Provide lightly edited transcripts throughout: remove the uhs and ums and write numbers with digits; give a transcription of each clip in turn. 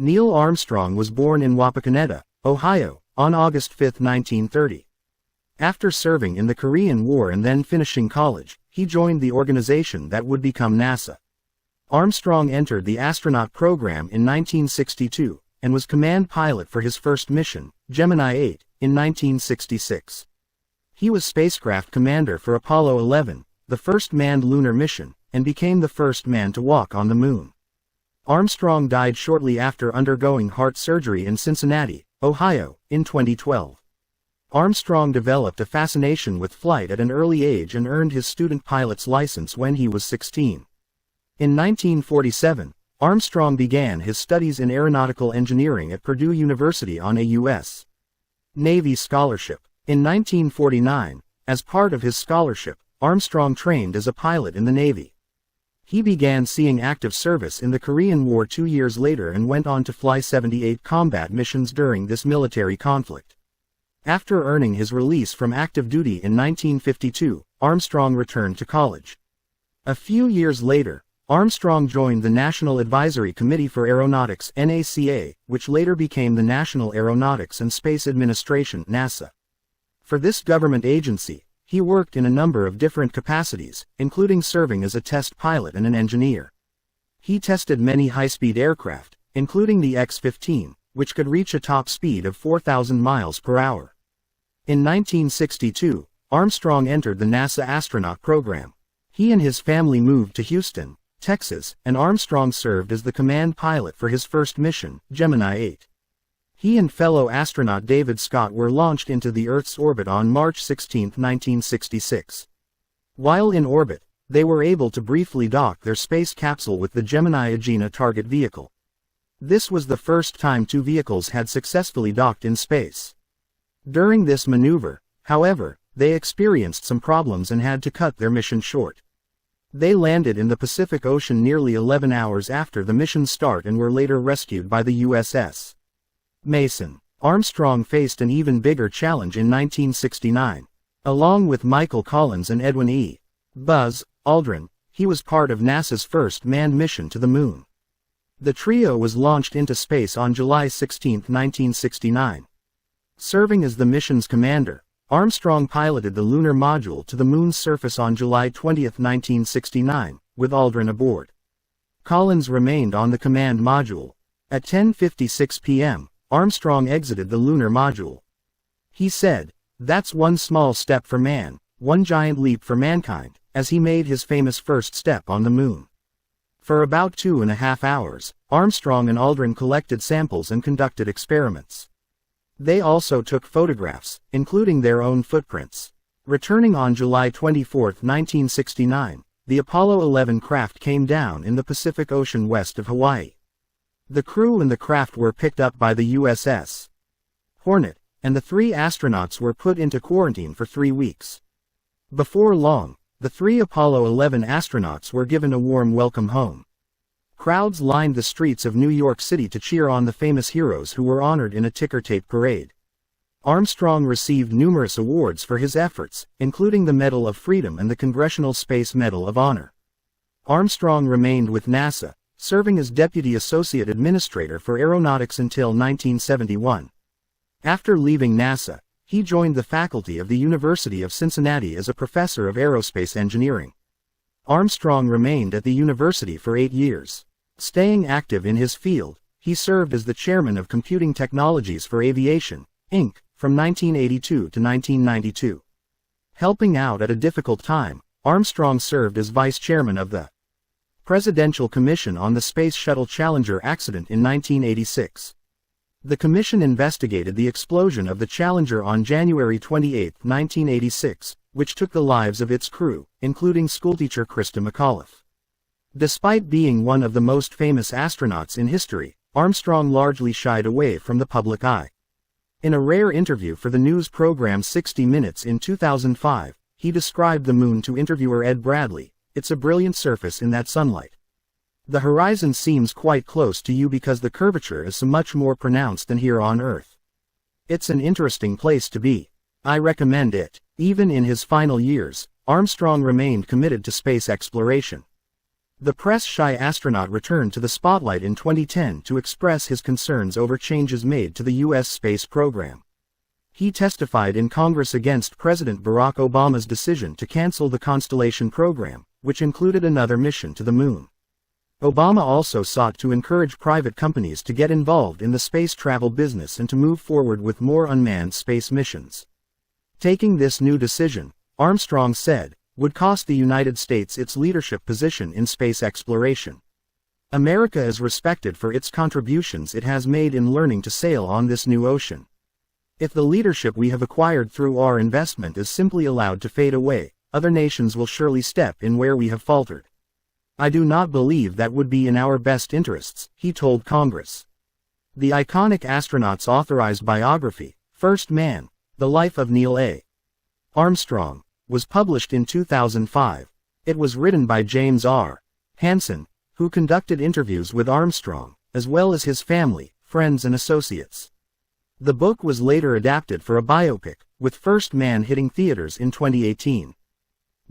Neil Armstrong was born in Wapakoneta, Ohio, on August 5, 1930. After serving in the Korean War and then finishing college, he joined the organization that would become NASA. Armstrong entered the astronaut program in 1962, and was command pilot for his first mission, Gemini 8, in 1966. He was spacecraft commander for Apollo 11, the first manned lunar mission, and became the first man to walk on the moon. Armstrong died shortly after undergoing heart surgery in Cincinnati, Ohio, in 2012. Armstrong developed a fascination with flight at an early age and earned his student pilot's license when he was 16. In 1947, Armstrong began his studies in aeronautical engineering at Purdue University on a U.S. Navy scholarship. In 1949, as part of his scholarship, Armstrong trained as a pilot in the Navy. He began seeing active service in the Korean War 2 years later and went on to fly 78 combat missions during this military conflict. After earning his release from active duty in 1952, Armstrong returned to college. A few years later, Armstrong joined the National Advisory Committee for Aeronautics (NACA), which later became the National Aeronautics and Space Administration (NASA). For this government agency, he worked in a number of different capacities, including serving as a test pilot and an engineer. He tested many high-speed aircraft, including the X-15, which could reach a top speed of 4,000 miles per hour. In 1962, Armstrong entered the NASA astronaut program. He and his family moved to Houston, Texas, and Armstrong served as the command pilot for his first mission, Gemini 8. He and fellow astronaut David Scott were launched into the Earth's orbit on March 16, 1966. While in orbit, they were able to briefly dock their space capsule with the Gemini Agena target vehicle. This was the first time two vehicles had successfully docked in space. During this maneuver, however, they experienced some problems and had to cut their mission short. They landed in the Pacific Ocean nearly 11 hours after the mission's start and were later rescued by the USS Mason. Armstrong faced an even bigger challenge in 1969. Along with Michael Collins and Edwin E. Buzz Aldrin, he was part of NASA's first manned mission to the Moon. The trio was launched into space on July 16, 1969. Serving as the mission's commander, Armstrong piloted the lunar module to the Moon's surface on July 20, 1969, with Aldrin aboard. Collins remained on the command module. At 10:56 p.m., Armstrong exited the lunar module. He said, "That's one small step for man, one giant leap for mankind," as he made his famous first step on the Moon. For about 2.5 hours, Armstrong and Aldrin collected samples and conducted experiments. They also took photographs, including their own footprints. Returning on July 24, 1969, the Apollo 11 craft came down in the Pacific Ocean west of Hawaii. The crew and the craft were picked up by the USS Hornet, and the 3 astronauts were put into quarantine for 3 weeks. Before long, the 3 Apollo 11 astronauts were given a warm welcome home. Crowds lined the streets of New York City to cheer on the famous heroes who were honored in a ticker-tape parade. Armstrong received numerous awards for his efforts, including the Medal of Freedom and the Congressional Space Medal of Honor. Armstrong remained with NASA, serving as Deputy Associate Administrator for Aeronautics until 1971. After leaving NASA, he joined the faculty of the University of Cincinnati as a professor of aerospace engineering. Armstrong remained at the university for 8 years. Staying active in his field, he served as the chairman of Computing Technologies for Aviation, Inc., from 1982 to 1992. Helping out at a difficult time, Armstrong served as vice chairman of the Presidential Commission on the Space Shuttle Challenger accident in 1986. The commission investigated the explosion of the Challenger on January 28, 1986, which took the lives of its crew, including schoolteacher Krista McAuliffe. Despite being one of the most famous astronauts in history, Armstrong largely shied away from the public eye. In a rare interview for the news program 60 Minutes in 2005, he described the Moon to interviewer Ed Bradley, "It's a brilliant surface in that sunlight. The horizon seems quite close to you because the curvature is so much more pronounced than here on Earth. It's an interesting place to be. I recommend it." Even in his final years, Armstrong remained committed to space exploration. The press-shy astronaut returned to the spotlight in 2010 to express his concerns over changes made to the U.S. space program. He testified in Congress against President Barack Obama's decision to cancel the Constellation program, which included another mission to the Moon. Obama also sought to encourage private companies to get involved in the space travel business and to move forward with more unmanned space missions. Taking this new decision, Armstrong said, would cost the United States its leadership position in space exploration. America is respected for its contributions it has made in learning to sail on this new ocean. If the leadership we have acquired through our investment is simply allowed to fade away, other nations will surely step in where we have faltered. I do not believe that would be in our best interests, he told Congress. The iconic astronaut's authorized biography, First Man, The Life of Neil A. Armstrong, was published in 2005. It was written by James R. Hansen, who conducted interviews with Armstrong, as well as his family, friends and associates. The book was later adapted for a biopic, with First Man hitting theaters in 2018.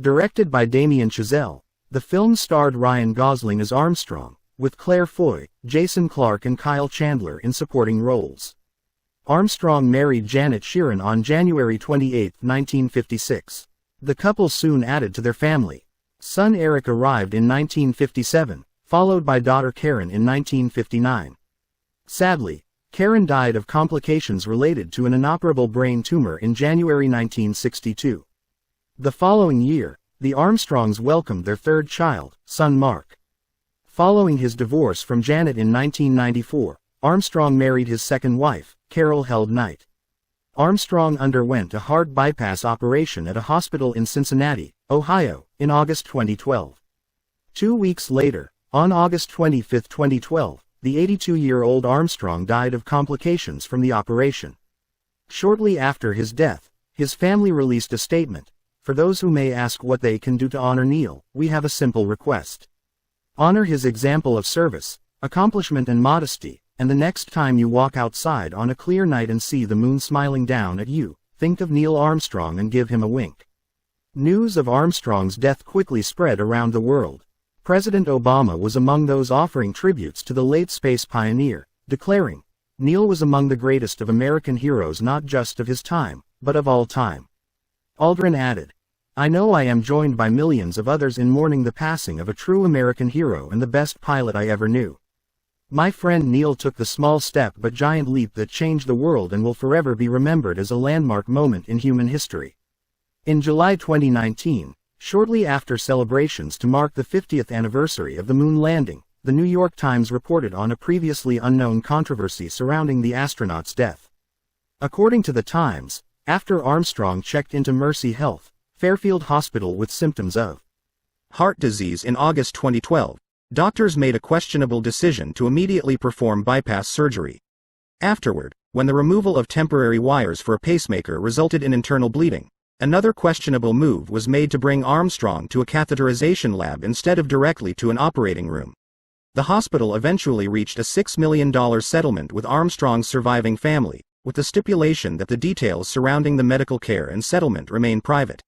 Directed by Damien Chazelle, the film starred Ryan Gosling as Armstrong, with Claire Foy, Jason Clarke and Kyle Chandler in supporting roles. Armstrong married Janet Sheeran on January 28, 1956. The couple soon added to their family. Son Eric arrived in 1957, followed by daughter Karen in 1959. Sadly, Karen died of complications related to an inoperable brain tumor in January 1962. The following year, the Armstrongs welcomed their third child, son Mark. Following his divorce from Janet in 1994, Armstrong married his second wife, Carol Held Knight. Armstrong underwent a heart bypass operation at a hospital in Cincinnati, Ohio, in August 2012. 2 weeks later, on August 25, 2012, the 82-year-old Armstrong died of complications from the operation. Shortly after his death, his family released a statement. For those who may ask what they can do to honor Neil, we have a simple request. Honor his example of service, accomplishment and modesty, and the next time you walk outside on a clear night and see the moon smiling down at you, think of Neil Armstrong and give him a wink. News of Armstrong's death quickly spread around the world. President Obama was among those offering tributes to the late space pioneer, declaring, "Neil was among the greatest of American heroes, not just of his time, but of all time." Aldrin added, "I know I am joined by millions of others in mourning the passing of a true American hero and the best pilot I ever knew. My friend Neil took the small step but giant leap that changed the world and will forever be remembered as a landmark moment in human history." In July 2019, shortly after celebrations to mark the 50th anniversary of the moon landing, the New York Times reported on a previously unknown controversy surrounding the astronaut's death. According to the Times, after Armstrong checked into Mercy Health, Fairfield Hospital with symptoms of heart disease in August 2012, doctors made a questionable decision to immediately perform bypass surgery. Afterward, when the removal of temporary wires for a pacemaker resulted in internal bleeding, another questionable move was made to bring Armstrong to a catheterization lab instead of directly to an operating room. The hospital eventually reached a $6 million settlement with Armstrong's surviving family, with the stipulation that the details surrounding the medical care and settlement remain private.